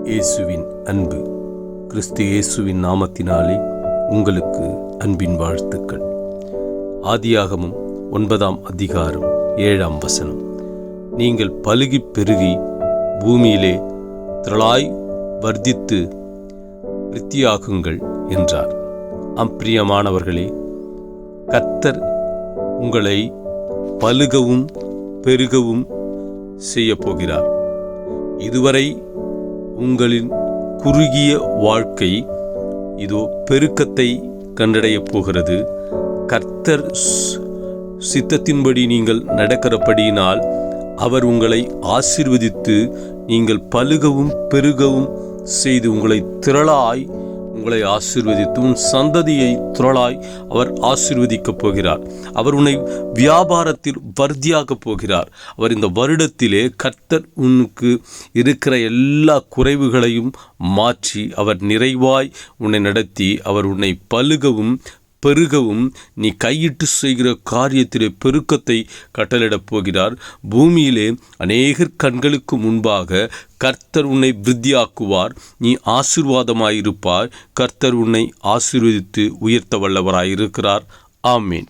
இயேசுவின் அன்பு. கிறிஸ்து இயேசுவின் நாமத்தினாலே உங்களுக்கு அன்பின் வாழ்த்துக்கள். ஆதியாகமம் 9ஆம் அதிகாரம் 7ஆம் வசனம். நீங்கள் பலுகி பெருகி பூமியிலே திரளாய் வர்த்தித்து விருத்தியாகுங்கள் என்றார். அம்பிரியமானவர்களே, கர்த்தர் உங்களை பலுகவும் பெருகவும் செய்ய போகிறார். இதுவரை உங்களின் குறுகிய வாழ்க்கை இதோ பெருக்கத்தை கண்டடையப் போகிறது. கர்த்தர் சித்தத்தின்படி நீங்கள் நடக்கிறபடியினால் அவர் உங்களை ஆசீர்வதித்து நீங்கள் பலுகவும் பெருகவும் செய்து உங்களை ஆசீர்வதித்து உன் சந்ததியை திரளாய் அவர் ஆசீர்வதிக்கப் போகிறார். அவர் உன்னை வியாபாரத்தில் வர்த்தியாக்கப் போகிறார். அவர் இந்த வருடத்திலே கர்த்தர் உனக்கு இருக்கிற எல்லா குறைவுகளையும் மாற்றி அவர் நிறைவாய் உன்னை நடத்தி அவர் உன்னை பலுகவும் பெருகவும் நீ கையிட்டு செய்கிற காரியத்திலே பெருக்கத்தை கட்டளிடப் போகிறார். பூமியிலே அநேகர் கண்களுக்கு முன்பாக கர்த்தர் உன்னை விருத்தியாக்குவார். நீ ஆசீர்வாதமாயிருப்பாய். கர்த்தர் உன்னை ஆசீர்வதித்து உயர்த்த வல்லவராயிருக்கிறார். ஆமீன்.